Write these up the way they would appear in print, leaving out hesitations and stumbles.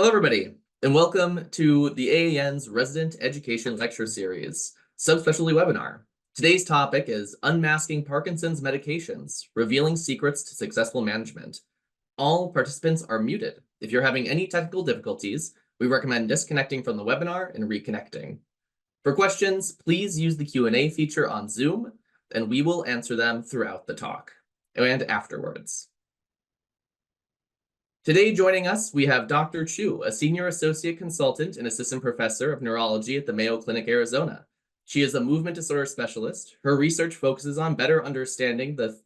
Hello, everybody, and welcome to the AAN's Resident Education Lecture Series, subspecialty webinar. Today's topic is Unmasking Parkinson's Medications, Revealing Secrets to Successful Management. All participants are muted. If you're having any technical difficulties, we recommend disconnecting from the webinar and reconnecting. For questions, please use the Q&A feature on Zoom, and we will answer them throughout the talk and afterwards. Today joining us, we have Dr. Chu, a Senior Associate Consultant and Assistant Professor of Neurology at the Mayo Clinic, Arizona. She is a movement disorder specialist. Her research focuses on better understanding the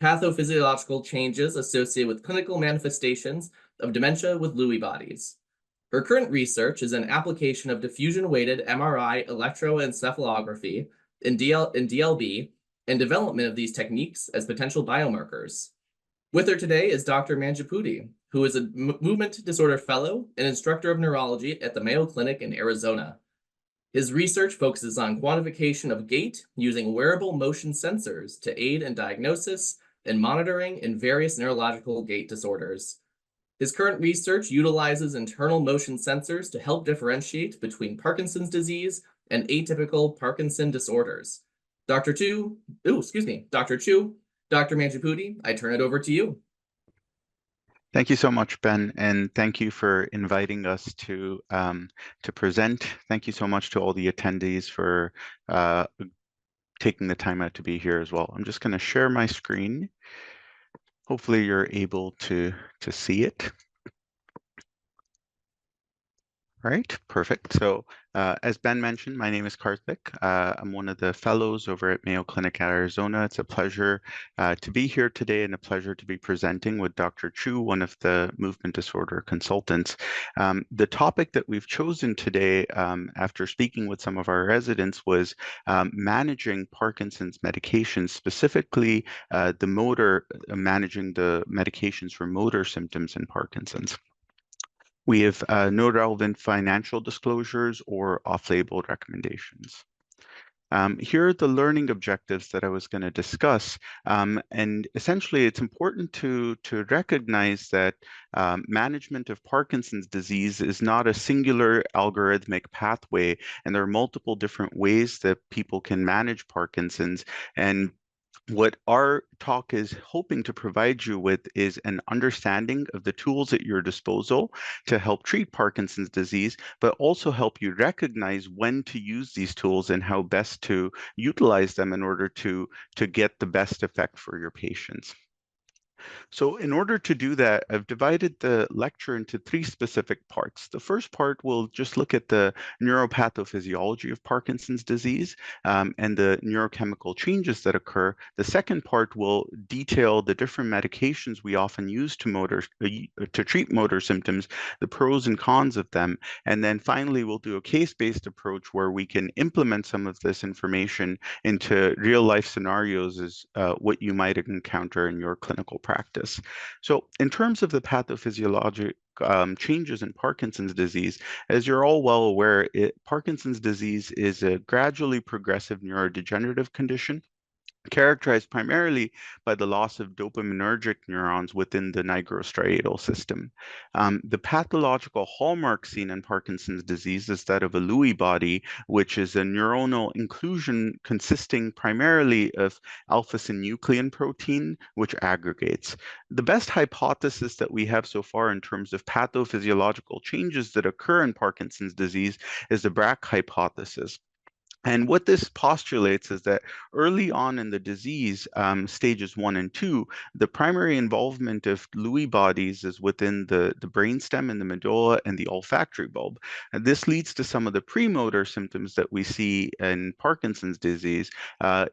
pathophysiological changes associated with clinical manifestations of dementia with Lewy bodies. Her current research is an application of diffusion-weighted MRI electroencephalography in DLB and development of these techniques as potential biomarkers. With her today is Dr. Manjapudi, who is a movement disorder fellow and instructor of neurology at the Mayo Clinic in Arizona. His research focuses on quantification of gait using wearable motion sensors to aid in diagnosis and monitoring in various neurological gait disorders. His current research utilizes internal motion sensors to help differentiate between Parkinson's disease and atypical Parkinson disorders. Dr. Chu, Dr. Manjapudi, I turn it over to you. Thank you so much, Ben, and thank you for inviting us to present. Thank you so much to all the attendees for taking the time out to be here as well. I'm just going to share my screen. Hopefully you're able to see it. Right, perfect. So as Ben mentioned, my name is Karthik. I'm one of the fellows over at Mayo Clinic, Arizona. It's a pleasure to be here today and a pleasure to be presenting with Dr. Chu, one of the movement disorder consultants. The topic that we've chosen today, after speaking with some of our residents, was managing Parkinson's medications, specifically managing the medications for motor symptoms in Parkinson's. We have no relevant financial disclosures or off-label recommendations. Here are the learning objectives that I was going to discuss. And essentially, it's important to recognize that management of Parkinson's disease is not a singular algorithmic pathway, and there are multiple different ways that people can manage Parkinson's. And what our talk is hoping to provide you with is an understanding of the tools at your disposal to help treat Parkinson's disease, but also help you recognize when to use these tools and how best to utilize them in order to get the best effect for your patients. So in order to do that, I've divided the lecture into three specific parts. The first part will just look at the neuropathophysiology of Parkinson's disease and the neurochemical changes that occur. The second part will detail the different medications we often use to treat motor symptoms, the pros and cons of them. And then finally, we'll do a case-based approach where we can implement some of this information into real-life scenarios as what you might encounter in your clinical practice. So in terms of the pathophysiologic changes in Parkinson's disease, as you're all well aware, Parkinson's disease is a gradually progressive neurodegenerative condition characterized primarily by the loss of dopaminergic neurons within the nigrostriatal system. The pathological hallmark seen in Parkinson's disease is that of a Lewy body, which is a neuronal inclusion consisting primarily of alpha-synuclein protein, which aggregates. The best hypothesis that we have so far in terms of pathophysiological changes that occur in Parkinson's disease is the Braak hypothesis. And what this postulates is that early on in the disease, stages 1 and 2, the primary involvement of Lewy bodies is within the brainstem and the medulla and the olfactory bulb. And this leads to some of the premotor symptoms that we see in Parkinson's disease,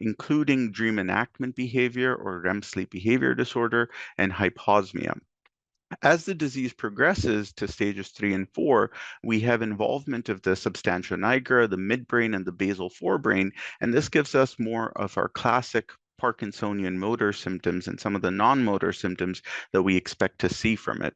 including dream enactment behavior or REM sleep behavior disorder and hyposmia. As the disease progresses to stages 3 and 4, we have involvement of the substantia nigra, the midbrain, and the basal forebrain, and this gives us more of our classic Parkinsonian motor symptoms and some of the non-motor symptoms that we expect to see from it.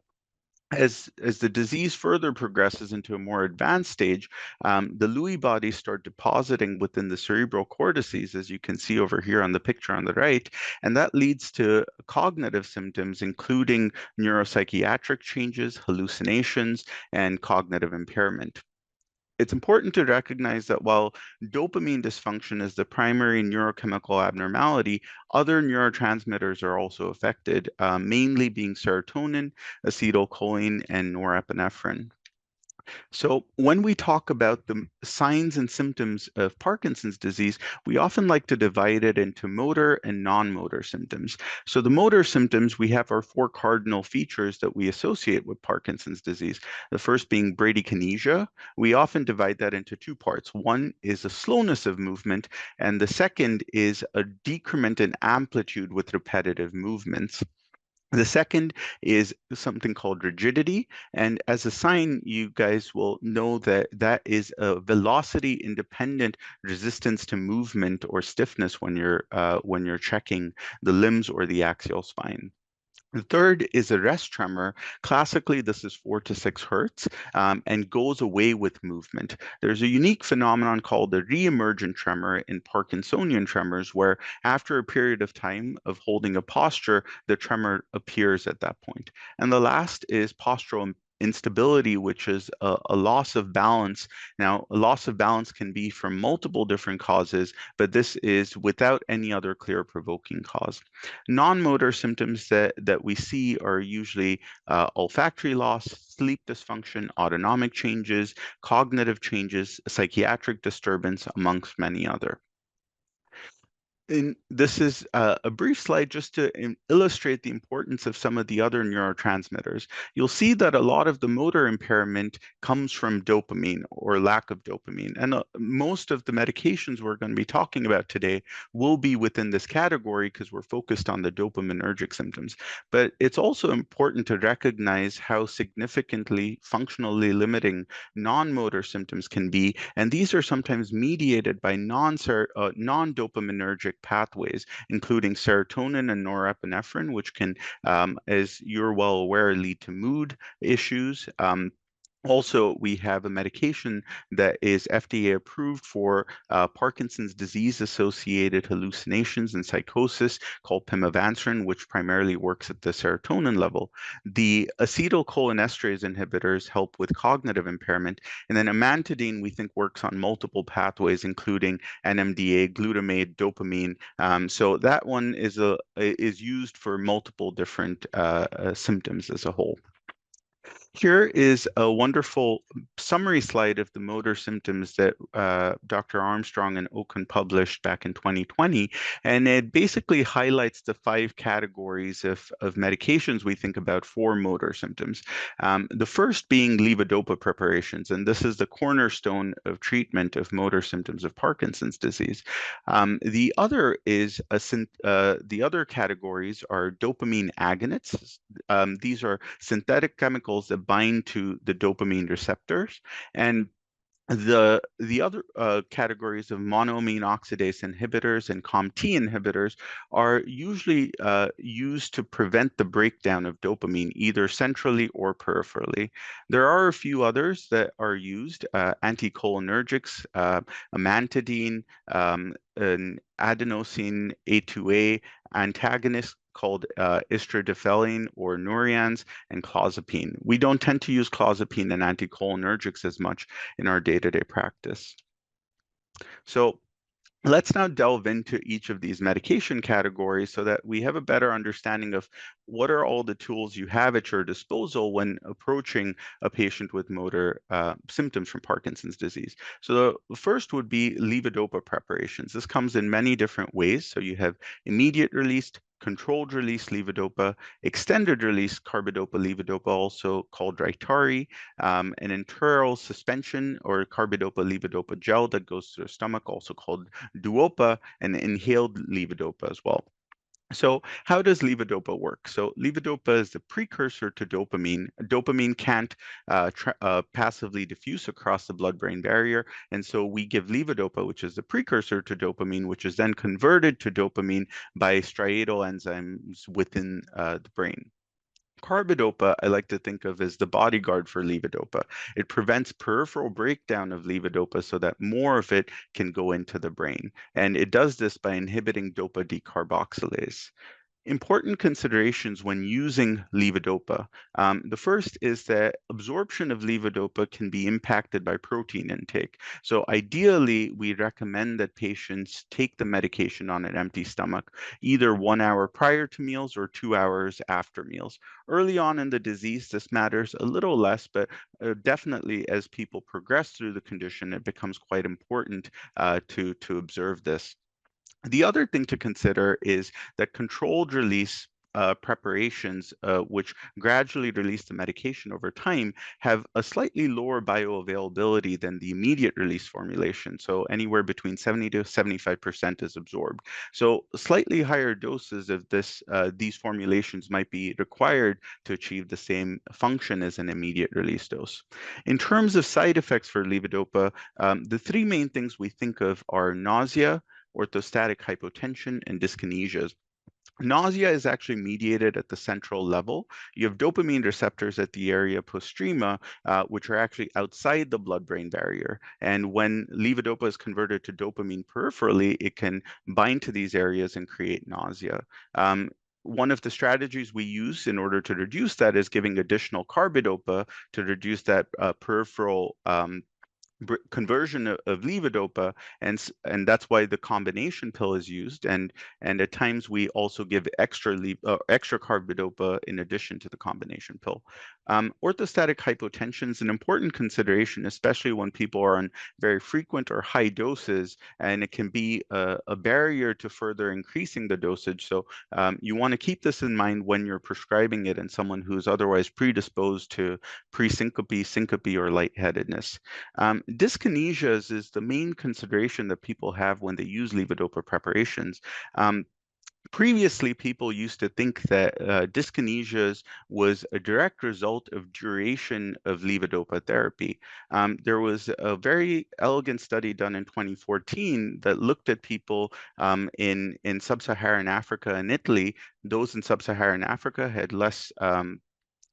As the disease further progresses into a more advanced stage, the Lewy bodies start depositing within the cerebral cortices, as you can see over here on the picture on the right, and that leads to cognitive symptoms, including neuropsychiatric changes, hallucinations, and cognitive impairment. It's important to recognize that while dopamine dysfunction is the primary neurochemical abnormality, other neurotransmitters are also affected, mainly being serotonin, acetylcholine, and norepinephrine. So, when we talk about the signs and symptoms of Parkinson's disease, we often like to divide it into motor and non-motor symptoms. So, the motor symptoms, we have our four cardinal features that we associate with Parkinson's disease. The first being bradykinesia. We often divide that into two parts. One is a slowness of movement, and the second is a decrement in amplitude with repetitive movements. The second is something called rigidity. And as a sign, you guys will know that that is a velocity independent resistance to movement or stiffness when you're checking the limbs or the axial spine. The third is a rest tremor. Classically, this is 4 to 6 hertz and goes away with movement. There's a unique phenomenon called the re-emergent tremor in Parkinsonian tremors, where after a period of time of holding a posture, the tremor appears at that point. And the last is postural instability, which is a loss of balance. Now, a loss of balance can be from multiple different causes, but this is without any other clear provoking cause. Non-motor symptoms that we see are usually olfactory loss, sleep dysfunction, autonomic changes, cognitive changes, psychiatric disturbance, amongst many other. And this is a brief slide just to illustrate the importance of some of the other neurotransmitters. You'll see that a lot of the motor impairment comes from dopamine or lack of dopamine. And most of the medications we're going to be talking about today will be within this category because we're focused on the dopaminergic symptoms. But it's also important to recognize how significantly functionally limiting non-motor symptoms can be. And these are sometimes mediated by non-dopaminergic pathways, including serotonin and norepinephrine, which can, as you're well aware, lead to mood issues. Also, we have a medication that is FDA approved for Parkinson's disease-associated hallucinations and psychosis called pimavanserin, which primarily works at the serotonin level. The acetylcholinesterase inhibitors help with cognitive impairment, and then amantadine we think works on multiple pathways, including NMDA, glutamate, dopamine. So that one is used for multiple different symptoms as a whole. Here is a wonderful summary slide of the motor symptoms that Dr. Armstrong and Okun published back in 2020. And it basically highlights the 5 categories of medications we think about for motor symptoms. The first being levodopa preparations, and this is the cornerstone of treatment of motor symptoms of Parkinson's disease. The other is the other categories are dopamine agonists. These are synthetic chemicals that bind to the dopamine receptors. And the other categories of monoamine oxidase inhibitors and COMT inhibitors are usually used to prevent the breakdown of dopamine, either centrally or peripherally. There are a few others that are used, anticholinergics, amantadine, an adenosine A2A antagonist called istradifylline or Nurians, and clozapine. We don't tend to use clozapine and anticholinergics as much in our day-to-day practice. So let's now delve into each of these medication categories so that we have a better understanding of what are all the tools you have at your disposal when approaching a patient with motor symptoms from Parkinson's disease. So the first would be levodopa preparations. This comes in many different ways. So you have immediate release, controlled release levodopa, extended release carbidopa levodopa, also called Rytari, an enteral suspension or carbidopa levodopa gel that goes to the stomach, also called Duopa, and inhaled levodopa as well. So how does levodopa work? So levodopa is the precursor to dopamine. Dopamine can't passively diffuse across the blood-brain barrier, and so we give levodopa, which is the precursor to dopamine, which is then converted to dopamine by striatal enzymes within the brain. Carbidopa, I like to think of as the bodyguard for levodopa. It prevents peripheral breakdown of levodopa so that more of it can go into the brain. And it does this by inhibiting dopa decarboxylase. Important considerations when using levodopa. The first is that absorption of levodopa can be impacted by protein intake. So ideally, we recommend that patients take the medication on an empty stomach, either 1 hour prior to meals or 2 hours after meals. Early on in the disease, this matters a little less, but definitely as people progress through the condition, it becomes quite important to observe this. The other thing to consider is that controlled release preparations, which gradually release the medication over time, have a slightly lower bioavailability than the immediate release formulation. So anywhere between 70 to 75% is absorbed. So slightly higher doses of these formulations might be required to achieve the same function as an immediate release dose. In terms of side effects for levodopa, the three main things we think of are nausea, orthostatic hypotension, and dyskinesias. Nausea is actually mediated at the central level. You have dopamine receptors at the area postrema, which are actually outside the blood-brain barrier. And when levodopa is converted to dopamine peripherally, it can bind to these areas and create nausea. One of the strategies we use in order to reduce that is giving additional carbidopa to reduce that peripheral conversion of levodopa, and that's why the combination pill is used. And at times we also give extra carbidopa in addition to the combination pill. Orthostatic hypotension is an important consideration, especially when people are on very frequent or high doses, and it can be a barrier to further increasing the dosage. So you want to keep this in mind when you're prescribing it in someone who's otherwise predisposed to presyncope, syncope, or lightheadedness. Dyskinesias is the main consideration that people have when they use levodopa preparations. Previously, people used to think that dyskinesias was a direct result of duration of levodopa therapy. There was a very elegant study done in 2014 that looked at people in sub-Saharan Africa and Italy. Those in sub-Saharan Africa had less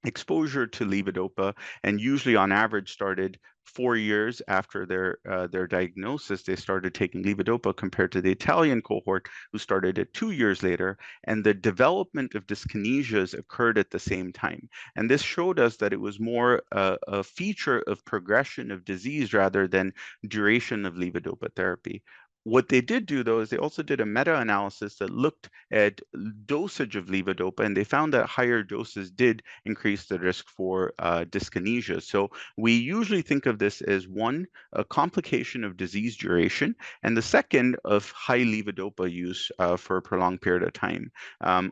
exposure to levodopa, and usually on average started 4 years after their diagnosis. They started taking levodopa compared to the Italian cohort who started it 2 years later, and the development of dyskinesias occurred at the same time. And this showed us that it was more a feature of progression of disease rather than duration of levodopa therapy. What they did do, though, is they also did a meta-analysis that looked at dosage of levodopa, and they found that higher doses did increase the risk for dyskinesia. So we usually think of this as one, a complication of disease duration, and the second of high levodopa use for a prolonged period of time,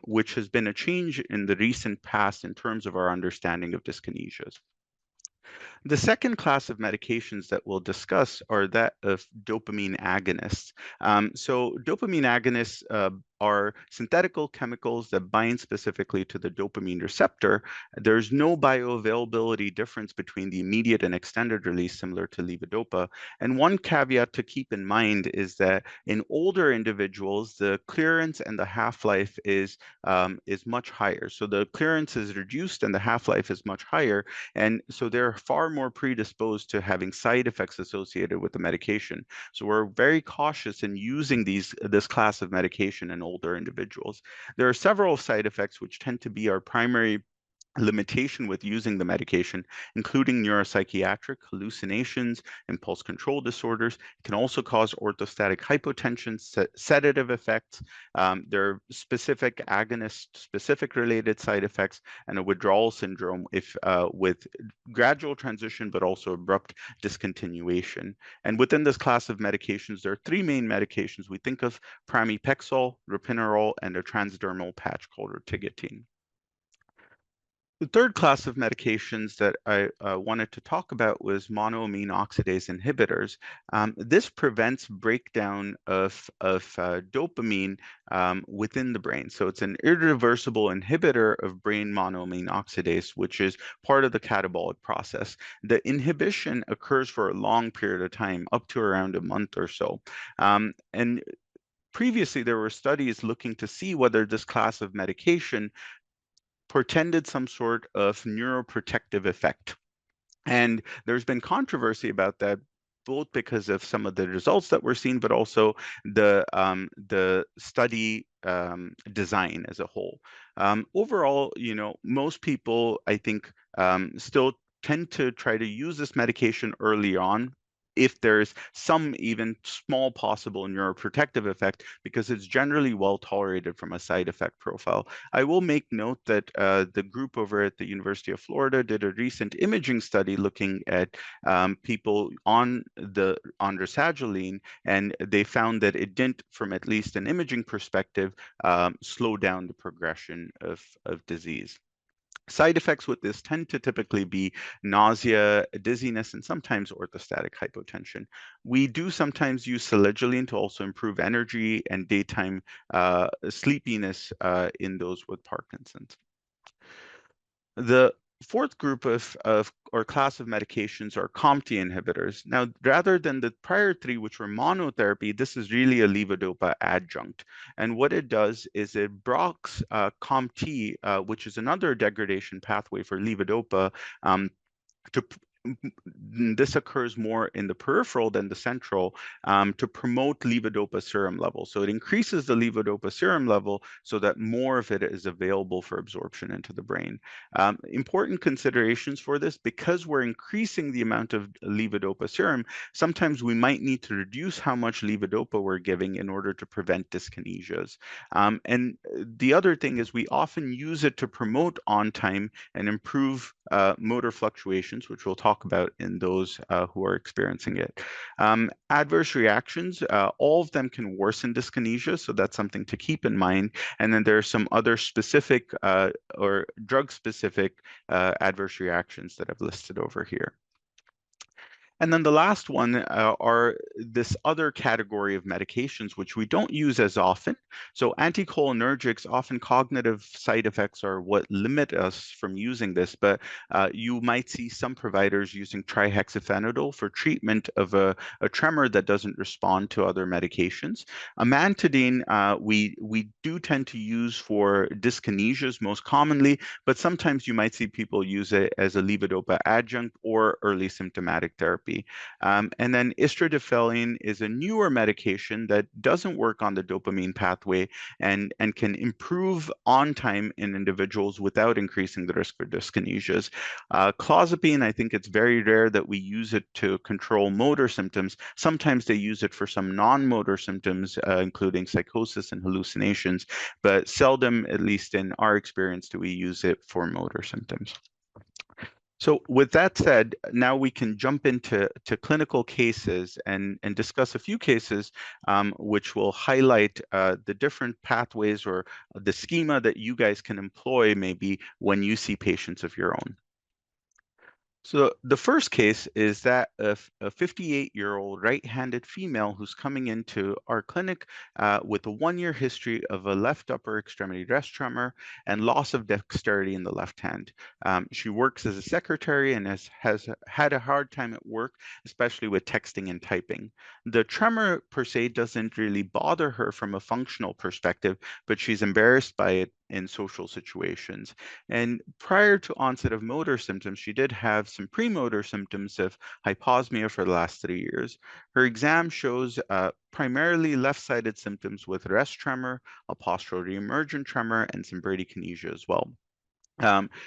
which has been a change in the recent past in terms of our understanding of dyskinesias. The second class of medications that we'll discuss are that of dopamine agonists. So dopamine agonists are synthetical chemicals that bind specifically to the dopamine receptor. There's no bioavailability difference between the immediate and extended release, similar to levodopa. And one caveat to keep in mind is that in older individuals, the clearance and the half-life is much higher. So the clearance is reduced and the half-life is much higher. And so they're far more predisposed to having side effects associated with the medication. So we're very cautious in using this class of medication in older individuals. There are several side effects which tend to be our primary limitation with using the medication, including neuropsychiatric hallucinations, impulse control disorders. It can also cause orthostatic hypotension, sedative effects. There are specific agonist, specific related side effects, and a withdrawal syndrome with gradual transition, but also abrupt discontinuation. And within this class of medications, there are three main medications we think of: pramipexole, ropinirole, and a transdermal patch called rotigotine. The third class of medications that I wanted to talk about was monoamine oxidase inhibitors. This prevents breakdown of dopamine within the brain. So it's an irreversible inhibitor of brain monoamine oxidase, which is part of the catabolic process. The inhibition occurs for a long period of time, up to around a month or so. And previously, there were studies looking to see whether this class of medication portended some sort of neuroprotective effect. And there's been controversy about that, both because of some of the results that we're seeing, but also the study design as a whole. Overall, most people, I think, still tend to try to use this medication early on if there's some even small possible neuroprotective effect, because it's generally well tolerated from a side effect profile. I will make note that the group over at the University of Florida did a recent imaging study looking at people on rasagiline, and they found that it didn't, from at least an imaging perspective, slow down the progression of disease. Side effects with this tend to typically be nausea, dizziness, and sometimes orthostatic hypotension. We do sometimes use selegiline to also improve energy and daytime sleepiness in those with Parkinson's. The fourth group of or class of medications are COMT inhibitors. Now, rather than the prior three, which were monotherapy, this is really a levodopa adjunct. And what it does is it blocks COMT, which is another degradation pathway for levodopa, to this occurs more in the peripheral than the central, to promote levodopa serum level. So it increases the levodopa serum level so that more of it is available for absorption into the brain. Important considerations for this: because we're increasing the amount of levodopa serum, sometimes we might need to reduce how much levodopa we're giving in order to prevent dyskinesias. And the other thing is we often use it to promote on time and improve motor fluctuations, which we'll talk about in those who are experiencing it. Adverse reactions, all of them can worsen dyskinesia, so that's something to keep in mind. And then there are some other specific or drug-specific adverse reactions that I've listed over here. And then the last one are this other category of medications, which we don't use as often. So anticholinergics, often cognitive side effects are what limit us from using this, but you might see some providers using trihexyphenidyl for treatment of a tremor that doesn't respond to other medications. Amantadine, we do tend to use for dyskinesias most commonly, but sometimes you might see people use it as a levodopa adjunct or early symptomatic therapy. And then istradifylline is a newer medication that doesn't work on the dopamine pathway and can improve on time in individuals without increasing the risk for dyskinesias. Clozapine, I think it's very rare that we use it to control motor symptoms. Sometimes they use it for some non-motor symptoms, including psychosis and hallucinations, but seldom, at least in our experience, do we use it for motor symptoms. So with that said, now we can jump into clinical cases and discuss a few cases which will highlight the different pathways or the schema that you guys can employ maybe when you see patients of your own. So the first case is that of a 58-year-old right-handed female who's coming into our clinic with a 1-year history of a left upper extremity rest tremor and loss of dexterity in the left hand. She works as a secretary and has had a hard time at work, especially with texting and typing. The tremor per se doesn't really bother her from a functional perspective, but she's embarrassed by it in social situations. And prior to onset of motor symptoms, she did have some premotor symptoms of hyposmia for the last 3 years. Her exam shows primarily left-sided symptoms with rest tremor, a postural reemergent tremor, and some bradykinesia as well.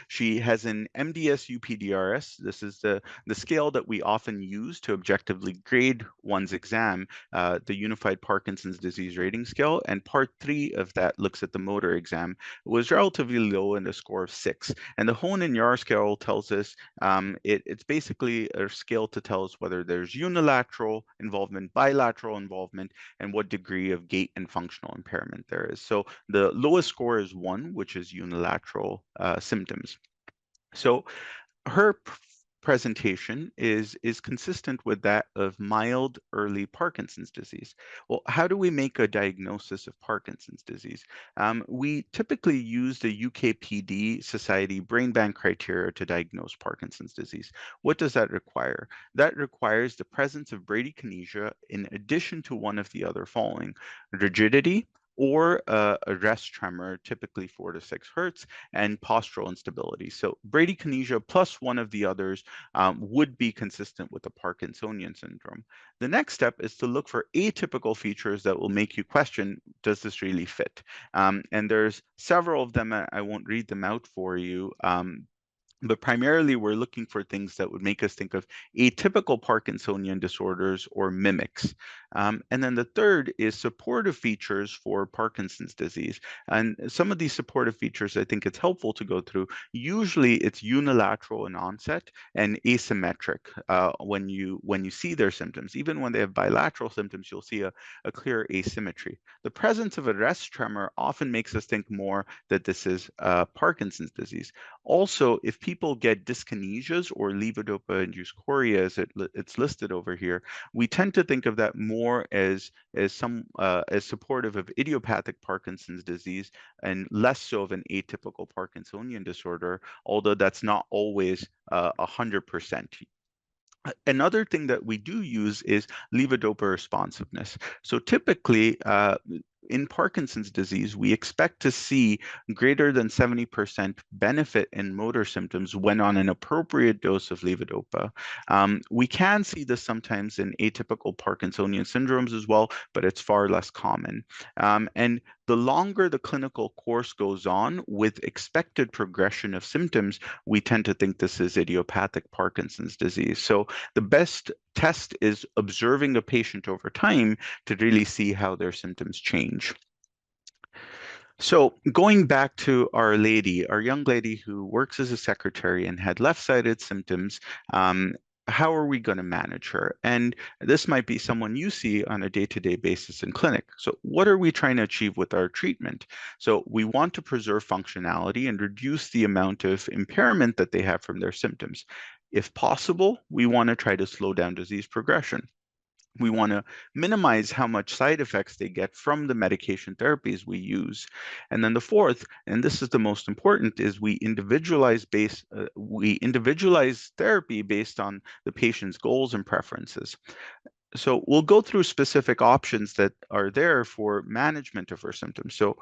She has an MDS-UPDRS. This is the scale that we often use to objectively grade one's exam, the Unified Parkinson's Disease Rating Scale. And part 3 of that looks at the motor exam. It was relatively low in a score of 6. And the Hone and Yar scale tells us it's basically a scale to tell us whether there's unilateral involvement, bilateral involvement, and what degree of gait and functional impairment there is. So the lowest score is 1, which is unilateral symptoms. So her presentation is consistent with that of mild early Parkinson's disease. Well, how do we make a diagnosis of Parkinson's disease? We typically use the UKPD Society Brain Bank criteria to diagnose Parkinson's disease. What does that require? That requires the presence of bradykinesia in addition to one of the other following: rigidity, or a rest tremor, typically 4 to 6 Hz, and postural instability. So bradykinesia plus one of the others would be consistent with the Parkinsonian syndrome. The next step is to look for atypical features that will make you question, does this really fit? And there's several of them. I won't read them out for you. But primarily, we're looking for things that would make us think of atypical Parkinsonian disorders or mimics. And then the third is supportive features for Parkinson's disease. And some of these supportive features, I think it's helpful to go through. Usually, it's unilateral in onset and asymmetric when you see their symptoms. Even when they have bilateral symptoms, you'll see a clear asymmetry. The presence of a rest tremor often makes us think more that this is Parkinson's disease. Also, if people get dyskinesias or levodopa-induced chorea, as it's listed over here, we tend to think of that more as supportive of idiopathic Parkinson's disease and less so of an atypical Parkinsonian disorder, although that's not always 100%. Another thing that we do use is levodopa responsiveness. So typically, in Parkinson's disease, we expect to see greater than 70% benefit in motor symptoms when on an appropriate dose of levodopa. We can see this sometimes in atypical Parkinsonian syndromes as well, but it's far less common. And the longer the clinical course goes on with expected progression of symptoms, we tend to think this is idiopathic Parkinson's disease. So the best test is observing a patient over time to really see how their symptoms change. So going back to our young lady who works as a secretary and had left-sided symptoms, how are we going to manage her? And this might be someone you see on a day-to-day basis in clinic. So what are we trying to achieve with our treatment? So we want to preserve functionality and reduce the amount of impairment that they have from their symptoms. If possible, we want to try to slow down disease progression. We want to minimize how much side effects they get from the medication therapies we use. And then the fourth, and this is the most important, is we individualize therapy based on the patient's goals and preferences. So we'll go through specific options that are there for management of her symptoms. So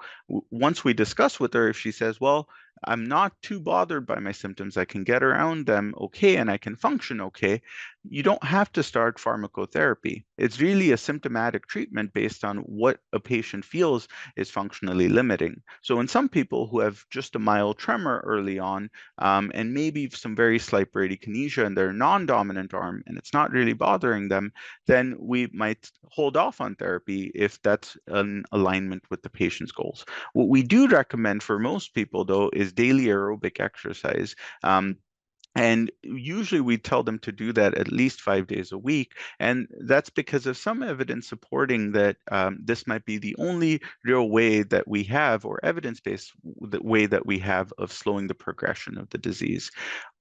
once we discuss with her, if she says, well, I'm not too bothered by my symptoms, I can get around them okay, and I can function okay, you don't have to start pharmacotherapy. It's really a symptomatic treatment based on what a patient feels is functionally limiting. So in some people who have just a mild tremor early on, and maybe some very slight bradykinesia in their non-dominant arm, and it's not really bothering them, then we might hold off on therapy if that's an alignment with the patient's goals. What we do recommend for most people, though, is daily aerobic exercise. And usually we tell them to do that at least 5 days a week. And that's because of some evidence supporting that this might be the only real way that we have, or evidence-based way that we have, of slowing the progression of the disease.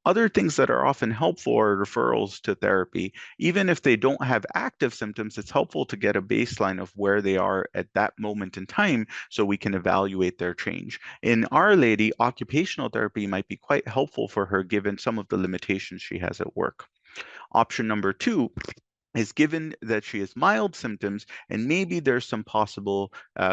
Other things that are often helpful are referrals to therapy. Even if they don't have active symptoms, it's helpful to get a baseline of where they are at that moment in time so we can evaluate their change. In Our Lady, occupational therapy might be quite helpful for her given some of the limitations she has at work. Option number two is, given that she has mild symptoms and maybe there's some possible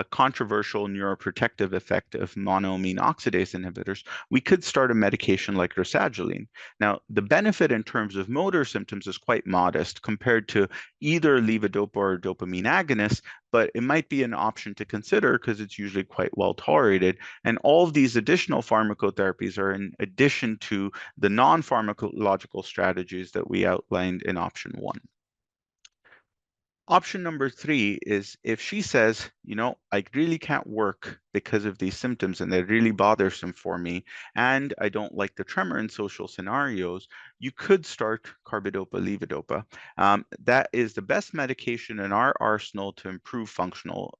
controversial neuroprotective effect of monoamine oxidase inhibitors, we could start a medication like rasagiline. Now, the benefit in terms of motor symptoms is quite modest compared to either levodopa or dopamine agonists, but it might be an option to consider because it's usually quite well tolerated. And all of these additional pharmacotherapies are in addition to the non-pharmacological strategies that we outlined in option one. Option number three is, if she says, I really can't work because of these symptoms and they're really bothersome for me, and I don't like the tremor in social scenarios, you could start carbidopa levodopa. That is the best medication in our arsenal to improve functional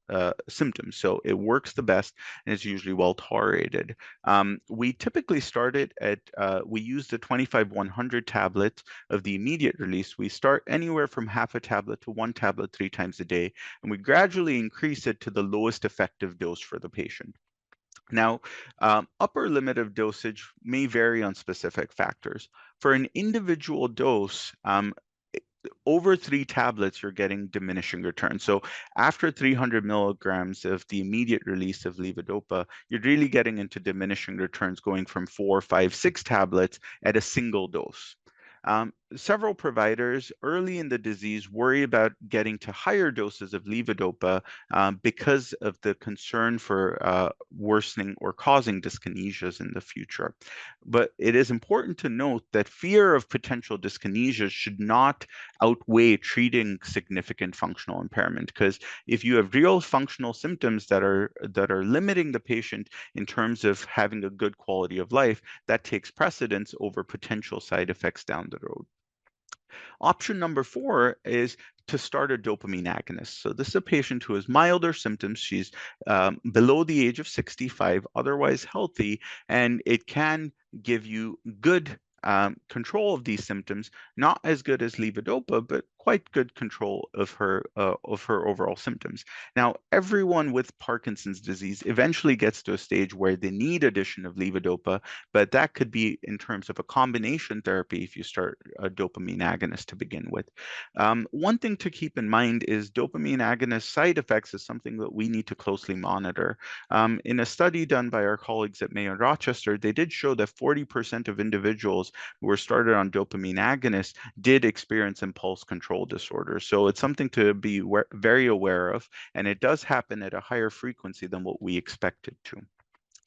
symptoms. So it works the best and is usually well tolerated. We typically start it at, we use the 25-100 tablet of the immediate release. We start anywhere from half a tablet to one tablet 3 times a day, and we gradually increase it to the lowest effective dose for the patient. Now, upper limit of dosage may vary on specific factors. For an individual dose, over 3 tablets, you're getting diminishing returns. So after 300 milligrams of the immediate release of levodopa, you're really getting into diminishing returns going from 4, 5, 6 tablets at a single dose. Several providers early in the disease worry about getting to higher doses of levodopa because of the concern for worsening or causing dyskinesias in the future. But it is important to note that fear of potential dyskinesias should not outweigh treating significant functional impairment, because if you have real functional symptoms that are limiting the patient in terms of having a good quality of life, that takes precedence over potential side effects down the road. Option number 4 is to start a dopamine agonist. So this is a patient who has milder symptoms. She's below the age of 65, otherwise healthy, and it can give you good control of these symptoms, not as good as levodopa, but quite good control of her overall symptoms. Now, everyone with Parkinson's disease eventually gets to a stage where they need addition of levodopa, but that could be in terms of a combination therapy if you start a dopamine agonist to begin with. One thing to keep in mind is dopamine agonist side effects is something that we need to closely monitor. In a study done by our colleagues at Mayo Rochester, they did show that 40% of individuals who were started on dopamine agonists did experience impulse control disorders. So it's something to be very aware of, and it does happen at a higher frequency than what we expected to.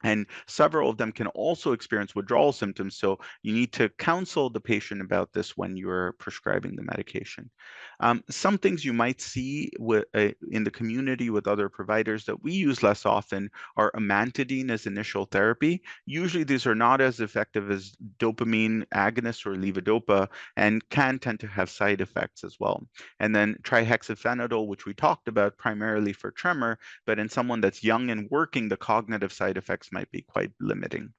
And several of them can also experience withdrawal symptoms. So you need to counsel the patient about this when you're prescribing the medication. Some things you might see in the community with other providers that we use less often are amantadine as initial therapy. Usually these are not as effective as dopamine agonists or levodopa and can tend to have side effects as well. And then trihexyphenidyl, which we talked about primarily for tremor, but in someone that's young and working, the cognitive side effects might be quite limiting.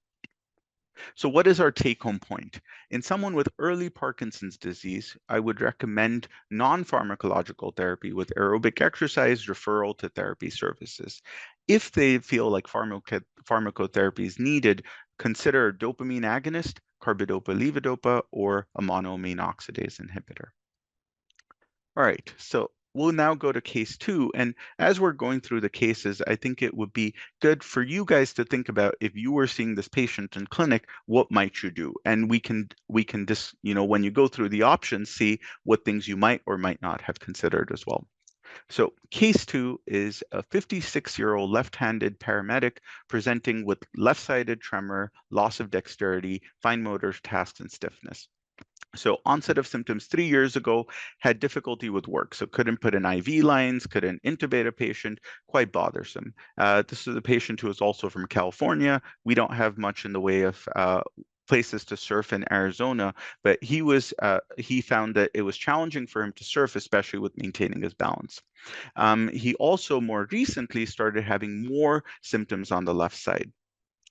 So what is our take-home point? In someone with early Parkinson's disease, I would recommend non-pharmacological therapy with aerobic exercise referral to therapy services. If they feel like pharmacotherapy is needed, consider a dopamine agonist, carbidopa levodopa, or a monoamine oxidase inhibitor. All right, so we'll now go to case 2. And as we're going through the cases, I think it would be good for you guys to think about, if you were seeing this patient in clinic, what might you do? And we can just, when you go through the options, see what things you might or might not have considered as well. So case 2 is a 56-year-old left-handed paramedic presenting with left-sided tremor, loss of dexterity, fine motor tasks, and stiffness. So onset of symptoms 3 years ago, had difficulty with work. So couldn't put in IV lines, couldn't intubate a patient, quite bothersome. This is a patient who is also from California. We don't have much in the way of places to surf in Arizona, but he found that it was challenging for him to surf, especially with maintaining his balance. He also more recently started having more symptoms on the left side.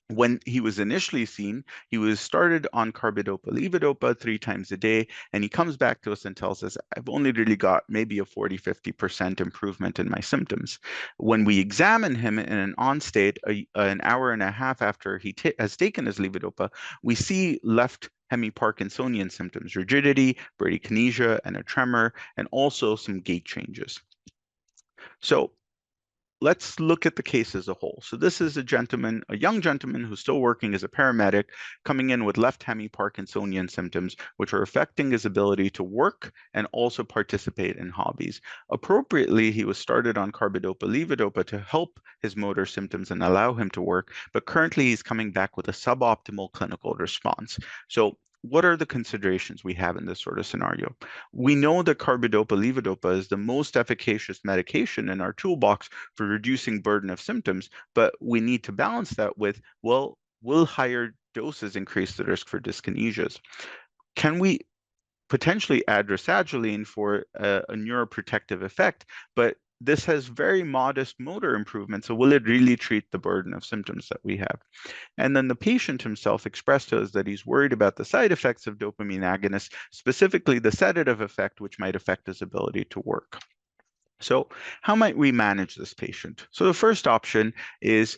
When he was initially seen, he was started on carbidopa levodopa 3 times a day, and he comes back to us and tells us, I've only really got maybe a 40-50% improvement in my symptoms. When we examine him in an on state an hour and a half after he has taken his levodopa, we see left hemiparkinsonian symptoms, rigidity, bradykinesia, and a tremor, and also some gait changes. So let's look at the case as a whole. So this is a young gentleman who's still working as a paramedic, coming in with left hemiparkinsonian symptoms, which are affecting his ability to work and also participate in hobbies. Appropriately, he was started on carbidopa levodopa to help his motor symptoms and allow him to work, but currently he's coming back with a suboptimal clinical response. So what are the considerations we have in this sort of scenario? We know that carbidopa levodopa is the most efficacious medication in our toolbox for reducing burden of symptoms, but we need to balance that with, well, will higher doses increase the risk for dyskinesias? Can we potentially add rasagiline for a neuroprotective effect, but this has very modest motor improvement, so will it really treat the burden of symptoms that we have? And then the patient himself expressed to us that he's worried about the side effects of dopamine agonists, specifically the sedative effect, which might affect his ability to work. So how might we manage this patient? So the first option is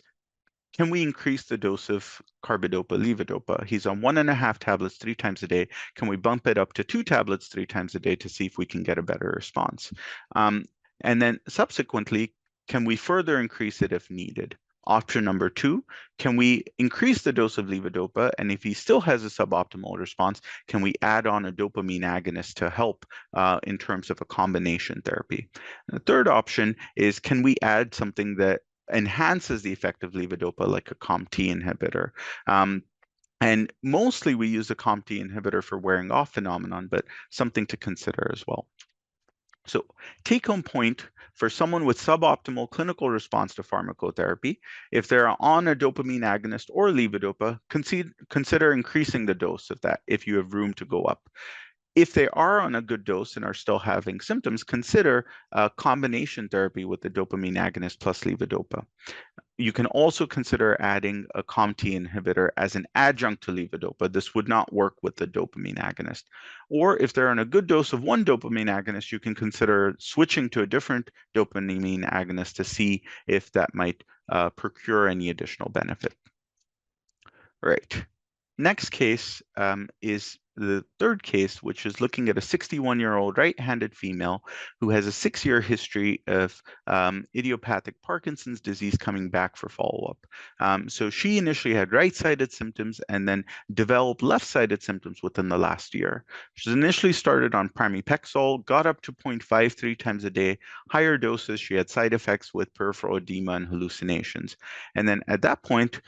can we increase the dose of carbidopa, levodopa? He's on 1.5 tablets 3 times a day. Can we bump it up to 2 tablets 3 times a day to see if we can get a better response? Um, and then subsequently, can we further increase it if needed? Option number two, can we increase the dose of levodopa? And if he still has a suboptimal response, can we add on a dopamine agonist to help in terms of a combination therapy? The third option is, can we add something that enhances the effect of levodopa, like a COMT inhibitor? Um, and mostly we use a COMT inhibitor for wearing off phenomenon, but something to consider as well. So, take home point for someone with suboptimal clinical response to pharmacotherapy, if they're on a dopamine agonist or levodopa, consider increasing the dose of that if you have room to go up. If they are on a good dose and are still having symptoms, consider combination therapy with the dopamine agonist plus levodopa. You can also consider adding a COMT inhibitor as an adjunct to levodopa. This would not work with the dopamine agonist. Or if they're on a good dose of one dopamine agonist, you can consider switching to a different dopamine agonist to see if that might procure any additional benefit. Right. Next case is the third case, which is looking at a 61-year-old right-handed female who has a 6-year history of idiopathic Parkinson's disease coming back for follow-up. So she initially had right-sided symptoms and then developed left-sided symptoms within the last year. She initially started on pramipexole, got up to 0.5 3 times a day, higher doses. She had side effects with peripheral edema and hallucinations. And then at that point,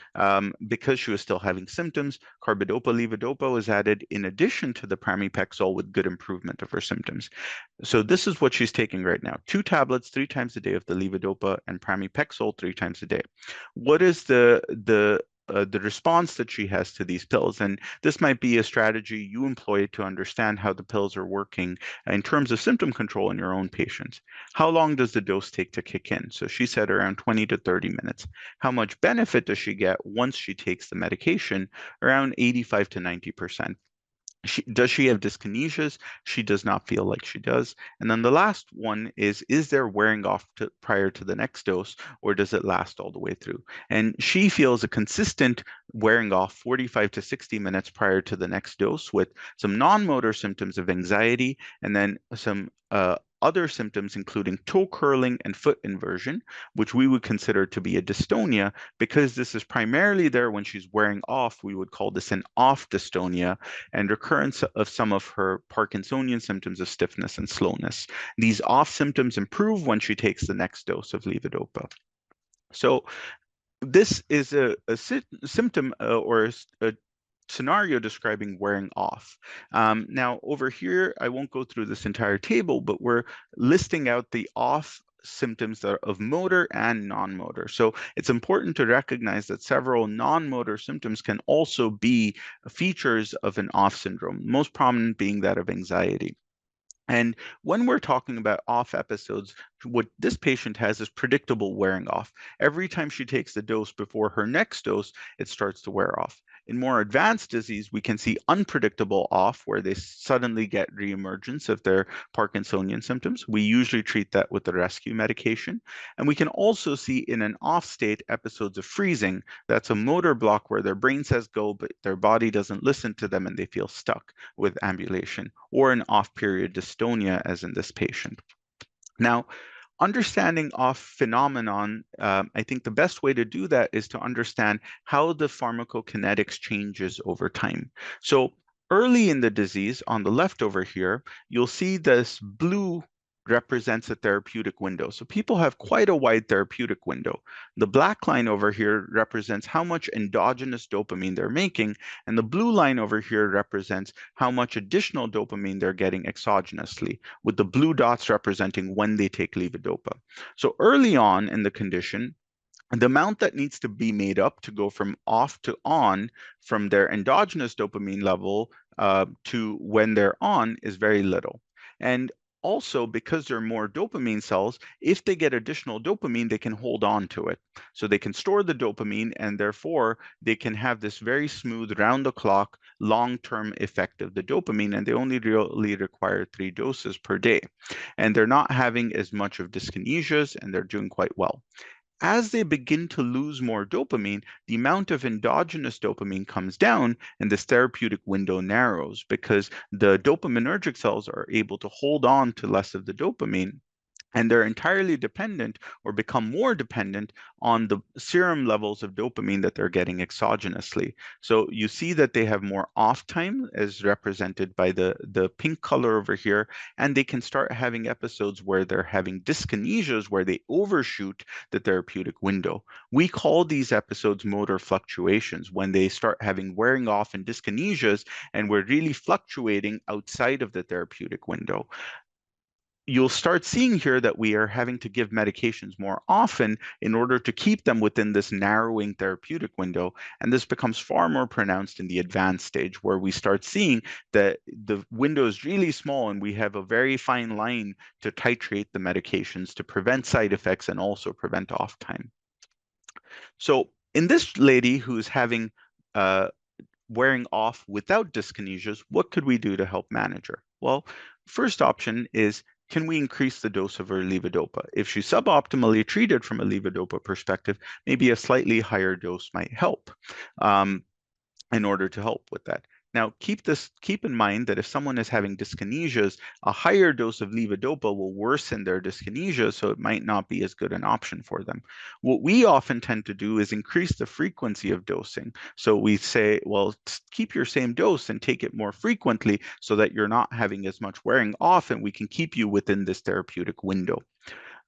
because she was still having symptoms, carbidopa levodopa was added in addition to the pramipexole with good improvement of her symptoms. So this is what she's taking right now: 2 tablets 3 times a day of the levodopa and pramipexole 3 times a day. What is the response that she has to these pills? And this might be a strategy you employ to understand how the pills are working in terms of symptom control in your own patients. How long does the dose take to kick in? So she said around 20 to 30 minutes. How much benefit does she get once she takes the medication? Around 85 to 90%. Does she have dyskinesias? She does not feel like she does. And then the last one is there wearing off prior to the next dose, or does it last all the way through? And she feels a consistent wearing off 45 to 60 minutes prior to the next dose, with some non-motor symptoms of anxiety and then some other symptoms, including toe curling and foot inversion, which we would consider to be a dystonia. Because this is primarily there when she's wearing off, we would call this an off dystonia, and recurrence of some of her Parkinsonian symptoms of stiffness and slowness. These off symptoms improve when she takes the next dose of levodopa. So this is a symptom or a scenario describing wearing off. Now, over here, I won't go through this entire table, but we're listing out the off symptoms that are of motor and non-motor. So it's important to recognize that several non-motor symptoms can also be features of an off syndrome, most prominent being that of anxiety. And when we're talking about off episodes, what this patient has is predictable wearing off. Every time she takes the dose before her next dose, it starts to wear off. In more advanced disease, we can see unpredictable off, where they suddenly get reemergence of their Parkinsonian symptoms. We usually treat that with the rescue medication. And we can also see in an off state episodes of freezing. That's a motor block where their brain says go, but their body doesn't listen to them and they feel stuck with ambulation, or an off period dystonia, as in this patient. Now, understanding off phenomenon, I think the best way to do that is to understand how the pharmacokinetics changes over time. So early in the disease, on the left over here, you'll see this blue represents a therapeutic window. So people have quite a wide therapeutic window. The black line over here represents how much endogenous dopamine they're making, and the blue line over here represents how much additional dopamine they're getting exogenously, with the blue dots representing when they take levodopa. So early on in the condition, the amount that needs to be made up to go from off to on from their endogenous dopamine level to when they're on is very little. And also, because there are more dopamine cells, if they get additional dopamine, they can hold on to it. So they can store the dopamine, and therefore they can have this very smooth, round-the-clock, long-term effect of the dopamine, and they only really require 3 doses per day. And they're not having as much of dyskinesias, and they're doing quite well. as they begin to lose more dopamine, the amount of endogenous dopamine comes down and this therapeutic window narrows because the dopaminergic cells are able to hold on to less of the dopamine, and they're entirely dependent or become more dependent on the serum levels of dopamine that they're getting exogenously. So you see that they have more off time as represented by the pink color over here, and they can start having episodes where they're having dyskinesias where they overshoot the therapeutic window. We call these episodes motor fluctuations when they start having wearing off and dyskinesias and we're really fluctuating outside of the therapeutic window. You'll start seeing here that we are having to give medications more often in order to keep them within this narrowing therapeutic window. And this becomes far more pronounced in the advanced stage, where we start seeing that the window is really small and we have a very fine line to titrate the medications to prevent side effects and also prevent off time. So in this lady who's having uh, wearing off without dyskinesias, what could we do to help manage her? Well, first option is, can we increase the dose of her levodopa? If she's suboptimally treated from a levodopa perspective, maybe a slightly higher dose might help. In order to help with that. Now, keep in mind that if someone is having dyskinesias, a higher dose of levodopa will worsen their dyskinesia, so it might not be as good an option for them. What we often tend to do is increase the frequency of dosing. So we say, well, keep your same dose and take it more frequently so that you're not having as much wearing off and we can keep you within this therapeutic window.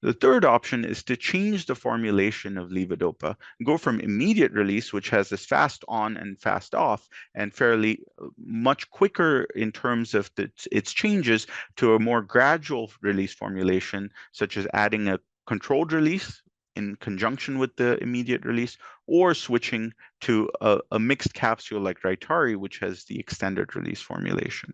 The third option is to change the formulation of levodopa, go from immediate release, which has this fast on and fast off, and fairly much quicker in terms of its changes, to a more gradual release formulation, such as adding a controlled release in conjunction with the immediate release, or switching to a mixed capsule like Rytary, which has the extended release formulation.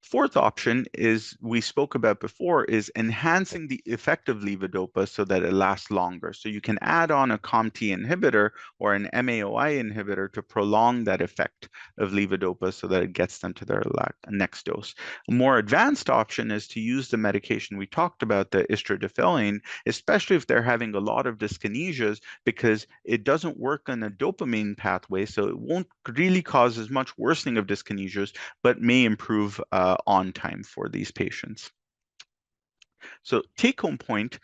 Fourth option is we spoke about before is enhancing the effect of levodopa so that it lasts longer. So you can add on a COMT inhibitor or an MAOI inhibitor to prolong that effect of levodopa so that it gets them to their next dose. A more advanced option is to use the medication we talked about, the istradifilene, especially if they're having a lot of dyskinesias, because it doesn't work on a dopamine pathway, so it won't really cause as much worsening of dyskinesias, but may improve on time for these patients. So take home point,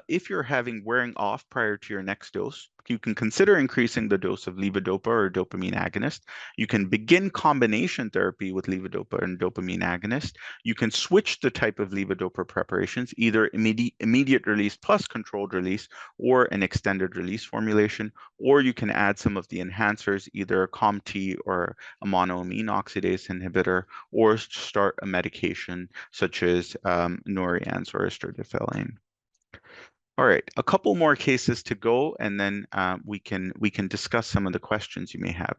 if you're having wearing off prior to your next dose, you can consider increasing the dose of levodopa or dopamine agonist. You can begin combination therapy with levodopa and dopamine agonist. You can switch the type of levodopa preparations, either immediate release plus controlled release or an extended release formulation, or you can add some of the enhancers, either a COMT or a monoamine oxidase inhibitor, or start a medication such as Norians or istradifilene. All right, a couple more cases to go, and then we can discuss some of the questions you may have.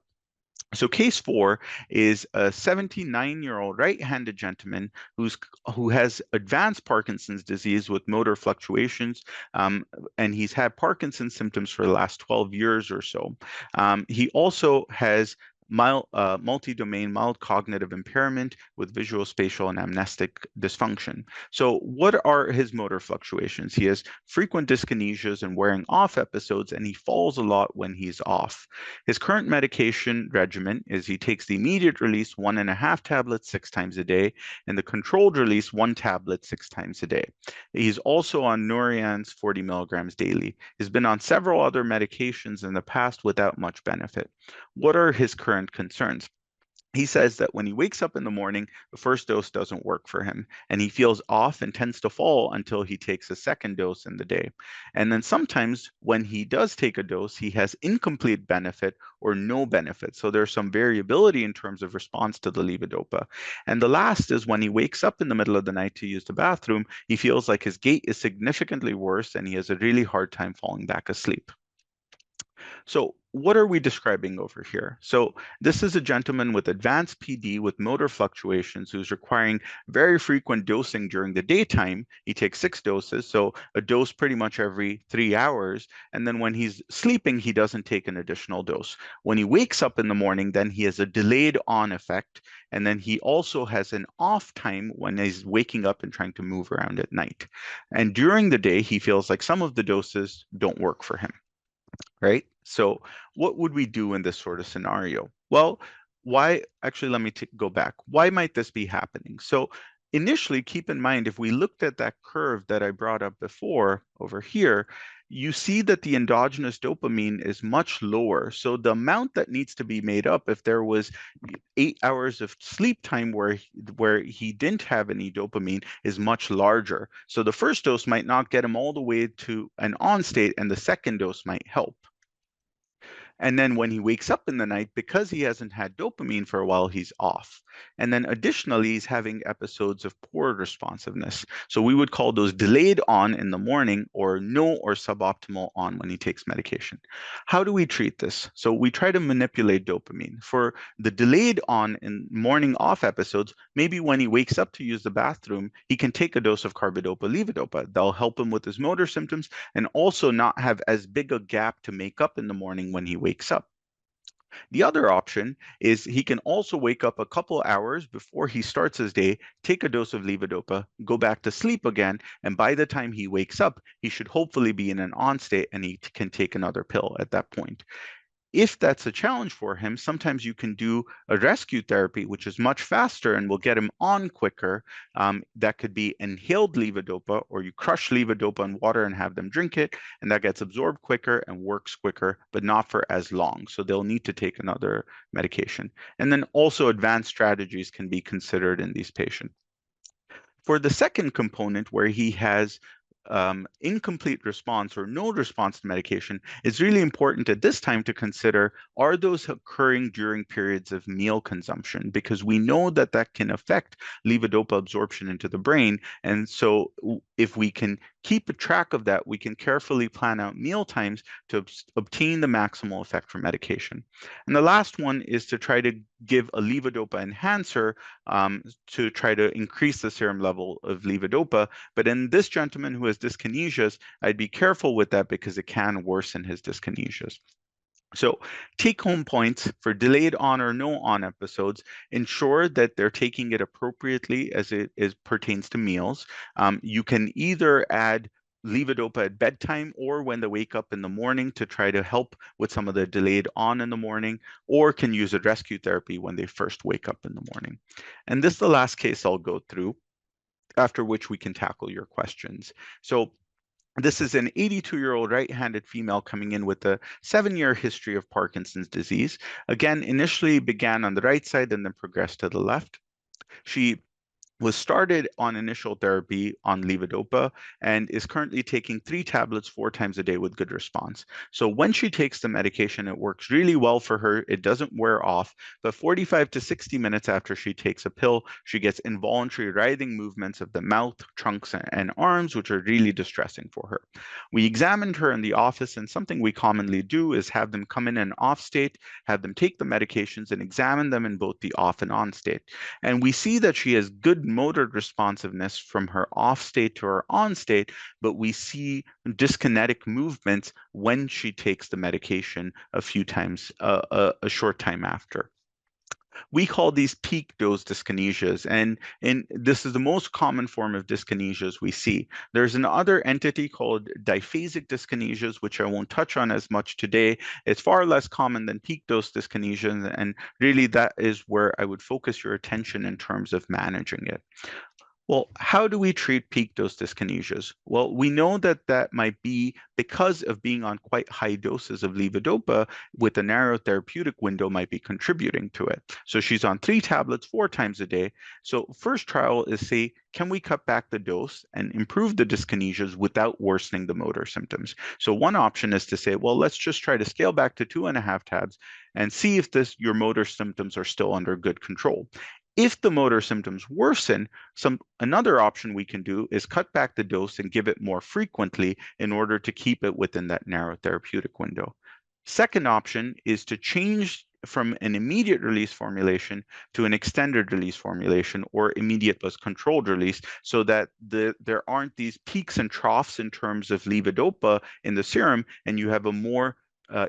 So case 4 is a 79-year-old right-handed gentleman who has advanced Parkinson's disease with motor fluctuations, and he's had Parkinson's symptoms for the last 12 years or so. He also has multi-domain mild cognitive impairment with visual, spatial, and amnestic dysfunction. So what are his motor fluctuations? He has frequent dyskinesias and wearing off episodes, and he falls a lot when he's off. His current medication regimen is he takes the immediate release 1.5 tablets 6 times a day, and the controlled release 1 tablet 6 times a day. He's also on Norians 40 milligrams daily. He's been on several other medications in the past without much benefit. What are his current concerns? He says that when he wakes up in the morning, the first dose doesn't work for him, and he feels off and tends to fall until he takes a second dose in the day. And then sometimes when he does take a dose, he has incomplete benefit or no benefit. So there's some variability in terms of response to the levodopa. And the last is when he wakes up in the middle of the night to use the bathroom, he feels like his gait is significantly worse and he has a really hard time falling back asleep. So what are we describing over here? So this is a gentleman with advanced PD with motor fluctuations who's requiring very frequent dosing during the daytime. He takes 6 doses, so a dose pretty much every 3 hours. And then when he's sleeping, he doesn't take an additional dose. When he wakes up in the morning, then he has a delayed on effect. And then he also has an off time when he's waking up and trying to move around at night. And during the day, he feels like some of the doses don't work for him, right? So what would we do in this sort of scenario? Well, actually, let me go back. Why might this be happening? So initially, keep in mind, if we looked at that curve that I brought up before over here, you see that the endogenous dopamine is much lower. So the amount that needs to be made up, if there was 8 hours of sleep time where he didn't have any dopamine, is much larger. So the first dose might not get him all the way to an on state, and the second dose might help. And then when he wakes up in the night, because he hasn't had dopamine for a while, he's off. And then additionally, he's having episodes of poor responsiveness. So we would call those delayed on in the morning, or no or suboptimal on when he takes medication. How do we treat this? So we try to manipulate dopamine. For the delayed on in morning off episodes, maybe when he wakes up to use the bathroom, he can take a dose of carbidopa levodopa. That'll help him with his motor symptoms and also not have as big a gap to make up in the morning when he wakes up. The other option is he can also wake up a couple hours before he starts his day, take a dose of levodopa, go back to sleep again, and by the time he wakes up, he should hopefully be in an on state and he can take another pill at that point. If that's a challenge for him, sometimes you can do a rescue therapy, which is much faster and will get him on quicker. That could be inhaled levodopa, or you crush levodopa in water and have them drink it, and that gets absorbed quicker and works quicker, but not for as long. So they'll need to take another medication. And then also advanced strategies can be considered in these patients. For the second component, where he has incomplete response or no response to medication, it's really important at this time to consider, are those occurring during periods of meal consumption? Because we know that that can affect levodopa absorption into the brain. And so if we can keep a track of that, we can carefully plan out meal times to obtain the maximal effect from medication. And the last one is to try to give a levodopa enhancer to try to increase the serum level of levodopa. But in this gentleman who has dyskinesias, I'd be careful with that because it can worsen his dyskinesias. So take home points for delayed on or no on episodes: ensure that they're taking it appropriately as it pertains to meals. You can either add levodopa at bedtime or when they wake up in the morning to try to help with some of the delayed on in the morning, or can use a rescue therapy when they first wake up in the morning. And this is the last case I'll go through, after which we can tackle your questions. So this is an 82-year-old right-handed female coming in with a 7-year history of Parkinson's disease. Again, initially began on the right side and then progressed to the left. She was started on initial therapy on levodopa and is currently taking 3 tablets 4 times a day with good response. So when she takes the medication, it works really well for her. It doesn't wear off, but 45 to 60 minutes after she takes a pill, she gets involuntary writhing movements of the mouth, trunks, and arms, which are really distressing for her. We examined her in the office, and something we commonly do is have them come in an off state, have them take the medications, and examine them in both the off and on state. And we see that she has good motor responsiveness from her off state to her on state, but we see dyskinetic movements when she takes the medication a few times, a short time after. We call these peak dose dyskinesias, and this is the most common form of dyskinesias we see. There's another entity called diphasic dyskinesias, which I won't touch on as much today. It's far less common than peak dose dyskinesia, and really that is where I would focus your attention in terms of managing it. Well, how do we treat peak dose dyskinesias? Well, we know that that might be because of being on quite high doses of levodopa with a narrow therapeutic window might be contributing to it. So she's on 3 tablets 4 times a day. So first trial is say, can we cut back the dose and improve the dyskinesias without worsening the motor symptoms? So one option is to say, well, let's just try to scale back to 2.5 tabs and see if your motor symptoms are still under good control. If the motor symptoms worsen, another option we can do is cut back the dose and give it more frequently in order to keep it within that narrow therapeutic window. Second option is to change from an immediate release formulation to an extended release formulation, or immediate plus controlled release, so that there aren't these peaks and troughs in terms of levodopa in the serum, and you have a more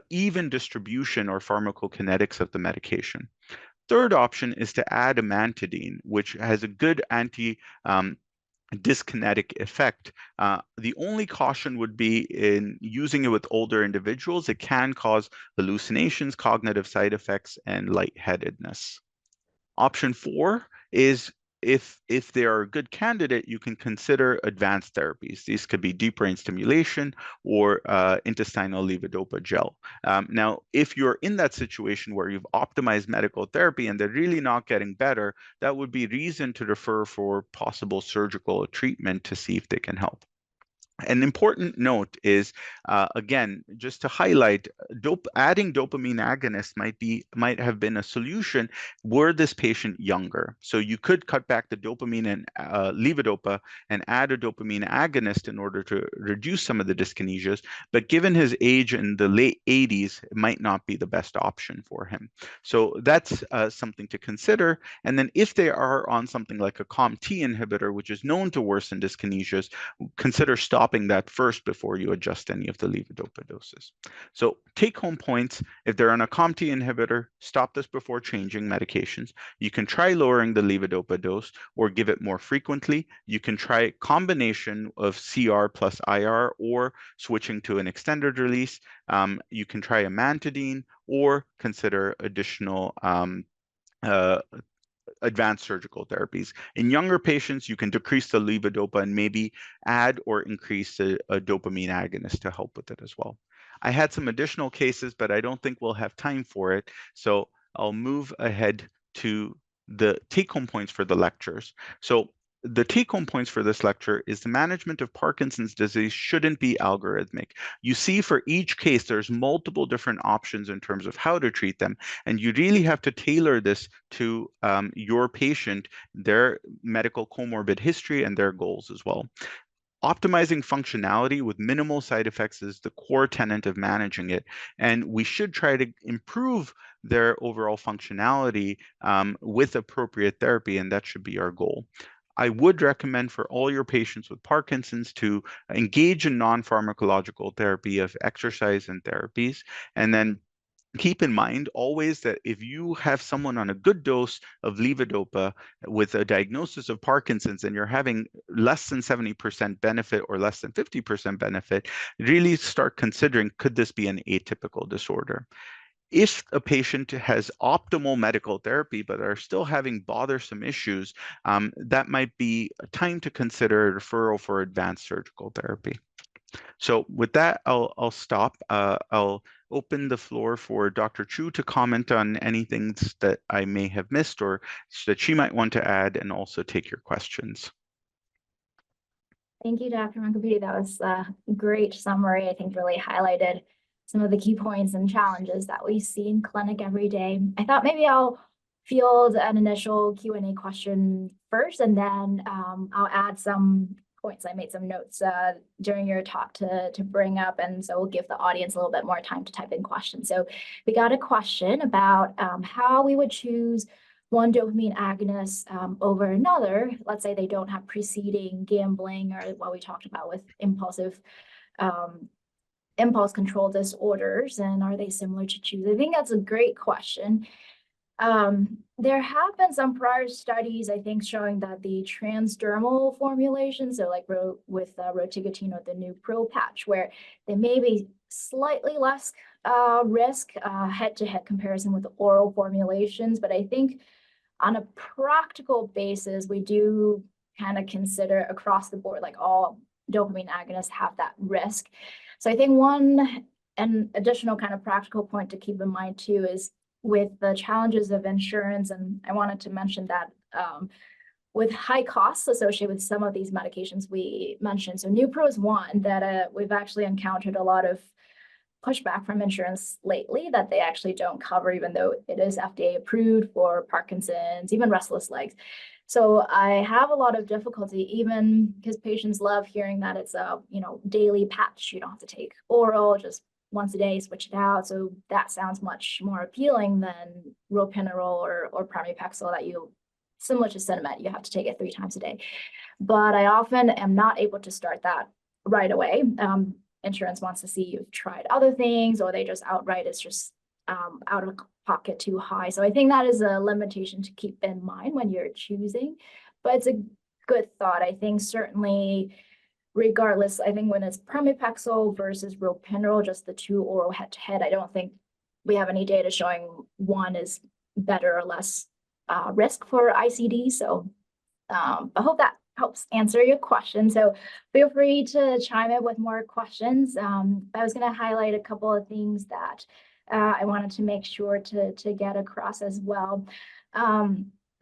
even distribution or pharmacokinetics of the medication. Third option is to add amantadine, which has a good dyskinetic effect. The only caution would be in using it with older individuals. It can cause hallucinations, cognitive side effects, and lightheadedness. Option four is if they are a good candidate, you can consider advanced therapies. These could be deep brain stimulation or intestinal levodopa gel. Now, if you're in that situation where you've optimized medical therapy and they're really not getting better, that would be reason to refer for possible surgical treatment to see if they can help. An important note is, again, just to highlight, adding dopamine agonists might have been a solution were this patient younger. So you could cut back the dopamine and levodopa and add a dopamine agonist in order to reduce some of the dyskinesias. But given his age in the late 80s, it might not be the best option for him. So that's something to consider. And then if they are on something like a COMT inhibitor, which is known to worsen dyskinesias, consider stopping that first before you adjust any of the levodopa doses. So take-home points: if they're on a COMT inhibitor, stop this before changing medications. You can try lowering the levodopa dose or give it more frequently. You can try a combination of CR plus IR or switching to an extended release. You can try amantadine or consider additional uh, advanced surgical therapies. In younger patients, you can decrease the levodopa and maybe add or increase a dopamine agonist to help with it as well. I had some additional cases, but I don't think we'll have time for it. So I'll move ahead to the take-home points for the lectures. So the take-home points for this lecture is the management of Parkinson's disease shouldn't be algorithmic. You see, for each case, there's multiple different options in terms of how to treat them, and you really have to tailor this to your patient, their medical comorbid history, and their goals as well. Optimizing functionality with minimal side effects is the core tenet of managing it. And we should try to improve their overall functionality with appropriate therapy, and that should be our goal. I would recommend for all your patients with Parkinson's to engage in non-pharmacological therapy of exercise and therapies. And then keep in mind always that if you have someone on a good dose of levodopa with a diagnosis of Parkinson's and you're having less than 70% benefit or less than 50% benefit, really start considering, could this be an atypical disorder? If a patient has optimal medical therapy but are still having bothersome issues, that might be a time to consider a referral for advanced surgical therapy. So with that, I'll stop. I'll open the floor for Dr. Chu to comment on anything that I may have missed or that she might want to add, and also take your questions. Thank you, Dr. Mancapudi. That was a great summary. I think really highlighted some of the key points and challenges that we see in clinic every day. I thought maybe I'll field an initial Q&A question first, and then I'll add some points. I made some notes during your talk to bring up, and so we'll give the audience a little bit more time to type in questions. So we got a question about how we would choose one dopamine agonist over another. Let's say they don't have preceding gambling or what we talked about with impulse control disorders, and are they similar to choose? I think that's a great question. There have been some prior studies, I think, showing that the transdermal formulation, so like with rotigotine or the new Pro patch, where they may be slightly less risk head-to-head comparison with the oral formulations, but I think on a practical basis, we do kind of consider across the board, like all dopamine agonists have that risk. So I think an additional kind of practical point to keep in mind too is with the challenges of insurance, and I wanted to mention that with high costs associated with some of these medications we mentioned. So Nupro is one that we've actually encountered a lot of pushback from insurance lately that they actually don't cover, even though it is FDA approved for Parkinson's, even restless legs. So I have a lot of difficulty, even because patients love hearing that it's a daily patch. You don't have to take oral, just once a day, switch it out. So that sounds much more appealing than ropinirole or pramipexole that similar to Sinemet, you have to take it 3 times a day. But I often am not able to start that right away. Insurance wants to see you've tried other things, or they just outright, it's just out of pocket too high. So I think that is a limitation to keep in mind when you're choosing, but it's a good thought. I think certainly regardless, I think when it's pramipexole versus ropinirole, just the two oral head-to-head, I don't think we have any data showing one is better or less risk for ICD. So I hope that helps answer your question. So feel free to chime in with more questions. I was going to highlight a couple of things that I wanted to make sure to get across as well.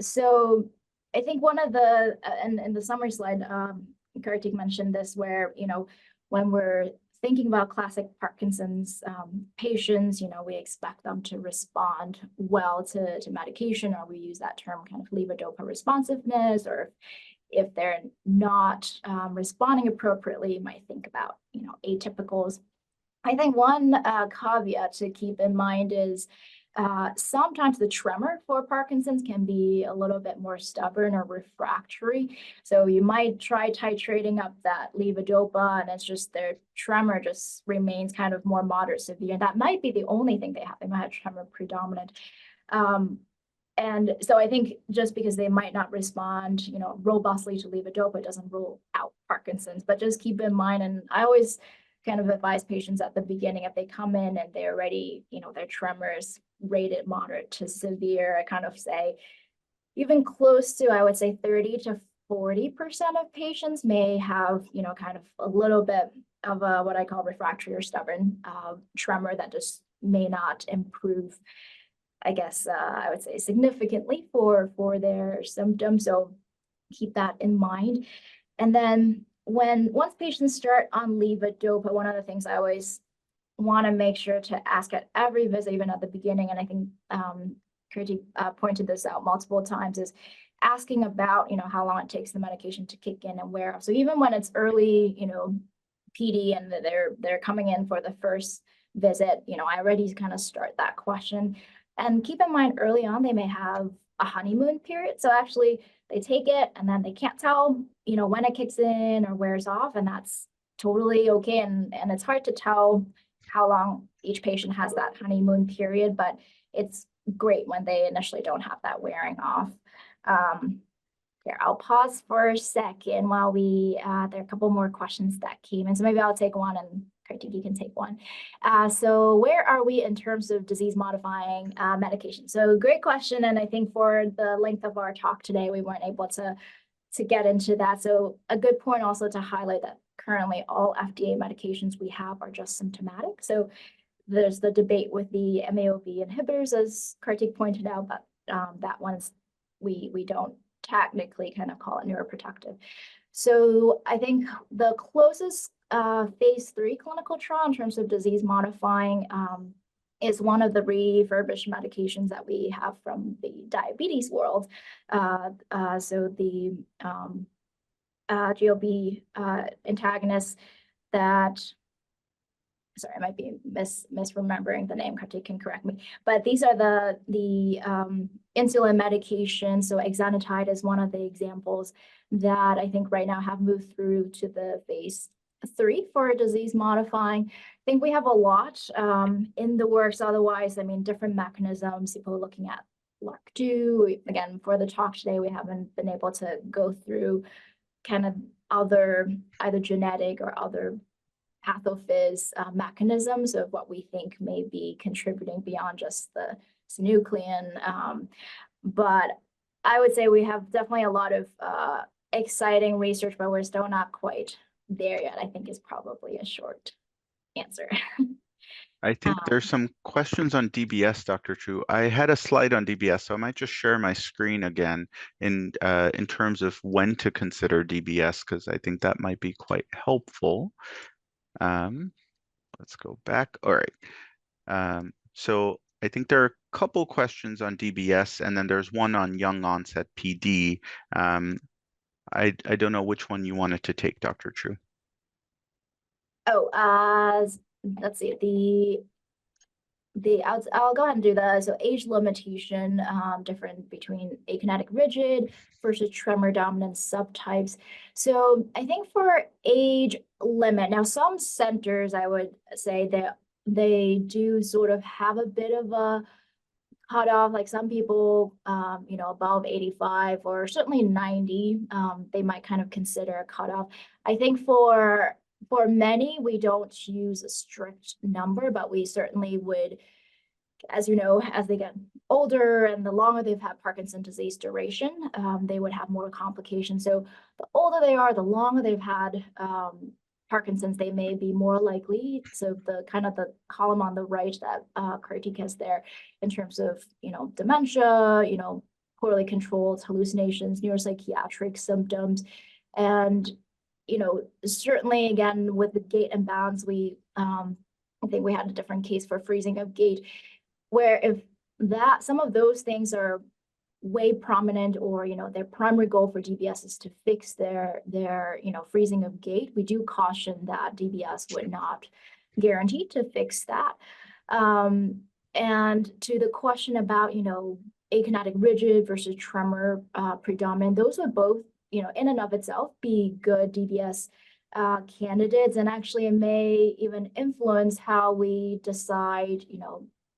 So I think one of the, in the summary slide, Kartik mentioned this, where, when we're thinking about classic Parkinson's patients, we expect them to respond well to medication, or we use that term kind of levodopa responsiveness, or if they're not responding appropriately, you might think about, atypicals. I think one caveat to keep in mind is sometimes the tremor for Parkinson's can be a little bit more stubborn or refractory. So you might try titrating up that levodopa, and it's just their tremor just remains kind of more moderate severe. And that might be the only thing they have. They might have tremor predominant. And so I think just because they might not respond, robustly to levodopa doesn't rule out Parkinson's, but just keep in mind, and I always kind of advise patients at the beginning, if they come in and they're already, their tremors rated moderate to severe, I kind of say even close to, I would say 30 to 40% of patients may have, kind of a little bit of a, what I call refractory or stubborn tremor that just may not improve, I guess, I would say significantly for their symptoms. So keep that in mind. And then once patients start on levodopa, one of the things I always want to make sure to ask at every visit, even at the beginning, and I think Kirti pointed this out multiple times, is asking about, how long it takes the medication to kick in and wear off. So even when it's early, PD and they're coming in for the first visit, I already kind of start that question. And keep in mind, early on, they may have a honeymoon period. So actually, they take it and then they can't tell, when it kicks in or wears off, and that's totally okay. And it's hard to tell how long each patient has that honeymoon period, but it's great when they initially don't have that wearing off. Here, I'll pause for a second while there are a couple more questions that came in. So maybe I'll take one and Kartik, you can take one. So where are we in terms of disease modifying medication? So great question. And I think for the length of our talk today, we weren't able to get into that. So a good point also to highlight that currently all FDA medications we have are just symptomatic. So there's the debate with the MAOB inhibitors, as Kartik pointed out, but that one's, we don't technically kind of call it neuroprotective. So I think the closest phase 3 clinical trial in terms of disease modifying is one of the refurbished medications that we have from the diabetes world. So the GLB antagonists that, sorry, I might be misremembering the name, Kartik can correct me, but these are the insulin medications. So exenatide is one of the examples that I think right now have moved through to the phase 3 for disease modifying. I think we have a lot in the works. Otherwise, I mean, different mechanisms, people are looking at LRRK2. Again, for the talk today, we haven't been able to go through kind of other, either genetic or other pathophys mechanisms of what we think may be contributing beyond just the synuclein. But I would say we have definitely a lot of exciting research, but we're still not quite there yet, I think is probably a short answer. I think there's some questions on DBS, Dr. Chu. I had a slide on DBS, so I might just share my screen again in terms of when to consider DBS, because I think that might be quite helpful. Let's go back. All right. So I think there are a couple questions on DBS, and then there's one on young onset PD. I don't know which one you wanted to take, Dr. Chu. Oh, let's see, I'll go ahead and do so age limitation, different between akinetic rigid versus tremor dominant subtypes. So I think for age limit, now some centers, I would say that they do sort of have a bit of a cutoff. Like some people, above 85 or certainly 90, they might kind of consider a cutoff. I think for many, we don't use a strict number, but we certainly would, as you know, as they get older and the longer they've had Parkinson's disease duration, they would have more complications. So the older they are, the longer they've had Parkinson's, they may be more likely. So the kind of the column on the right that critique has there in terms of, dementia, poorly controlled hallucinations, neuropsychiatric symptoms. And, certainly again, with the gait and balance, I think we had a different case for freezing of gait, where if some of those things are way prominent, or their primary goal for DBS is to fix their freezing of gait, we do caution that DBS would not guarantee to fix that. And to the question about akinetic rigid versus tremor predominant, those would both in and of itself be good DBS candidates, and actually it may even influence how we decide.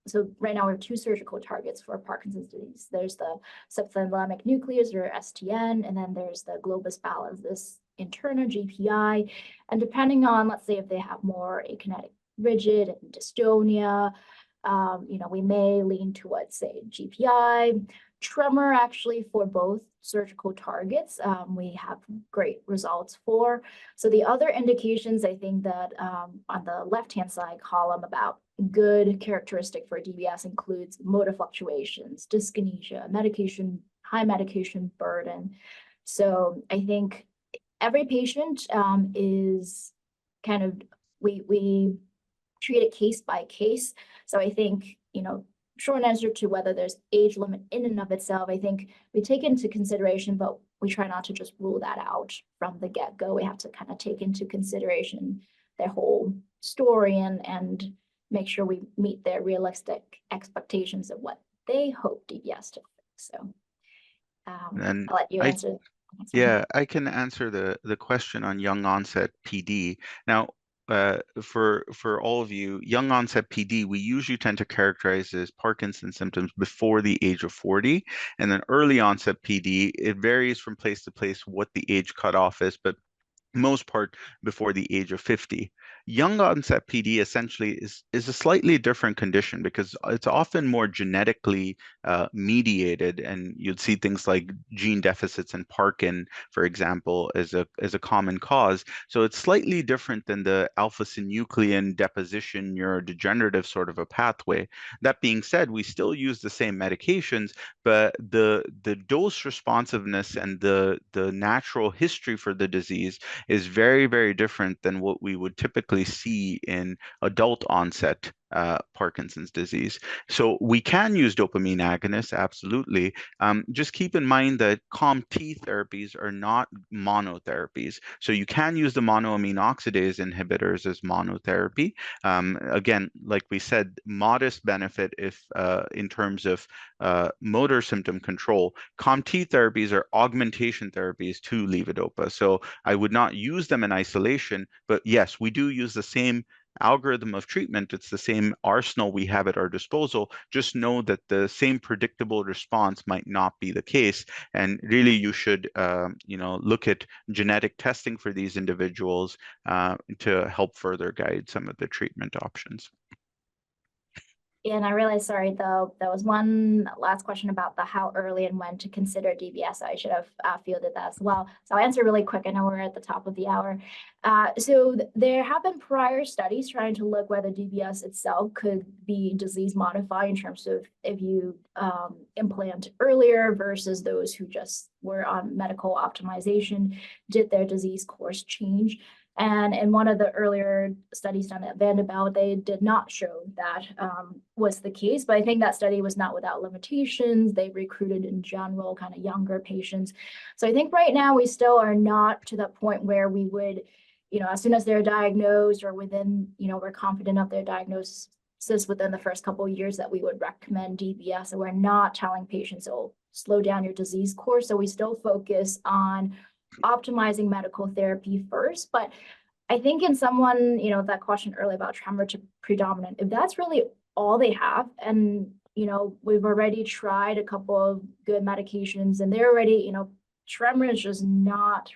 So right now we have two surgical targets for Parkinson's disease. There's the subthalamic nucleus, or STN, and then there's the globus pallidus interna, GPI. And depending on, let's say, if they have more akinetic rigid and dystonia, we may lean towards, say, GPI. Tremor, actually, for both surgical targets, we have great results for. So the other indications, I think that on the left-hand side column about good characteristic for DBS includes motor fluctuations, dyskinesia, high medication burden. So I think every patient is kind of, we treat it case by case. So I think, short answer to whether there's age limit in and of itself, I think we take into consideration, but we try not to just rule that out from the get-go. We have to kind of take into consideration their whole story and make sure we meet their realistic expectations of what they hope DBS to fix. So And I'll let you answer. Yeah, I can answer the question on young onset PD. Now, for all of you, young onset PD, we usually tend to characterize as Parkinson's symptoms before the age of 40, and then early onset PD, it varies from place to place what the age cutoff is, but most part before the age of 50. Young onset PD essentially is a slightly different condition because it's often more genetically mediated, and you'd see things like gene deficits in Parkin, for example, as a common cause. So it's slightly different than the alpha-synuclein deposition neurodegenerative sort of a pathway. That being said, we still use the same medications, but the dose responsiveness and the natural history for the disease is very, very different than what we would typically see in adult onset Parkinson's disease. So we can use dopamine agonists, absolutely. Just keep in mind that COMT therapies are not monotherapies. So you can use the monoamine oxidase inhibitors as monotherapy. Again, like we said, modest benefit if in terms of motor symptom control. COMT therapies are augmentation therapies to levodopa. So I would not use them in isolation, but yes, we do use the same algorithm of treatment. It's the same arsenal we have at our disposal. Just know that the same predictable response might not be the case. And really, you should, look at genetic testing for these individuals to help further guide some of the treatment options. And I realized, sorry, though, there was one last question about the how early and when to consider DBS. I should have fielded that as well. So I'll answer really quick. I know we're at the top of the hour. So there have been prior studies trying to look whether DBS itself could be disease modifying in terms of if you implant earlier versus those who just were on medical optimization, did their disease course change? And in one of the earlier studies done at Vanderbilt, they did not show that was the case. But I think that study was not without limitations. They recruited in general kind of younger patients. So I think right now we still are not to that point where we would, as soon as they're diagnosed or within, we're confident of their diagnosis within the first couple of years, that we would recommend DBS. So we're not telling patients, oh, slow down your disease course. So we still focus on optimizing medical therapy first. But I think in someone, that question earlier about tremor to predominant, if that's really all they have, and, we've already tried a couple of good medications and they're already, tremor is just not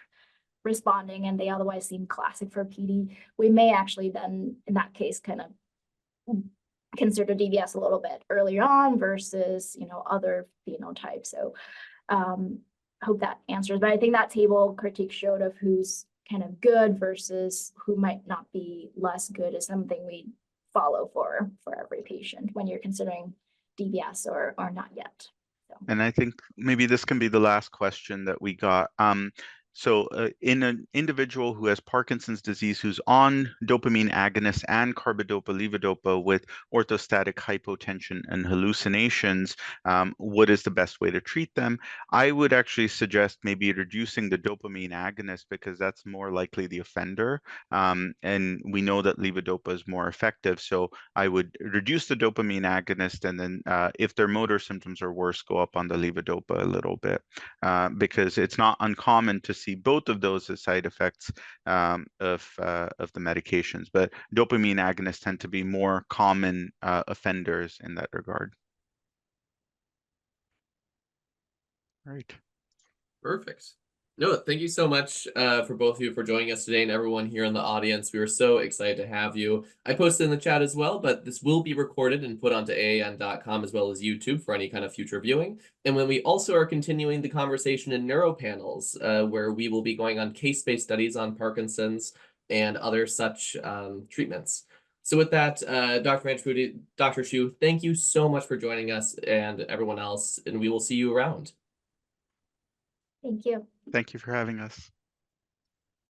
responding and they otherwise seem classic for PD, we may actually then, in that case, kind of consider DBS a little bit earlier on versus, other phenotypes. So hope that answers, but I think that table critique showed of who's kind of good versus who might not be less good is something we follow for every patient when you're considering DBS or not yet. So. And I think maybe this can be the last question that we got. So in an individual who has Parkinson's disease, who's on dopamine agonist and carbidopa levodopa with orthostatic hypotension and hallucinations, what is the best way to treat them? I would actually suggest maybe reducing the dopamine agonist because that's more likely the offender. And we know that levodopa is more effective. So I would reduce the dopamine agonist, and then if their motor symptoms are worse, go up on the levodopa a little bit, because it's not uncommon to see both of those as side effects of the medications. But dopamine agonists tend to be more common offenders in that regard. Right. Perfect. No, thank you so much for both of you for joining us today and everyone here in the audience. We were so excited to have you. I posted in the chat as well, but this will be recorded and put onto AAN.com as well as YouTube for any kind of future viewing. And when we also are continuing the conversation in neuro panels, where we will be going on case-based studies on Parkinson's and other such treatments. So with that, Dr. Shu, thank you so much for joining us and everyone else, and we will see you around. Thank you. Thank you for having us.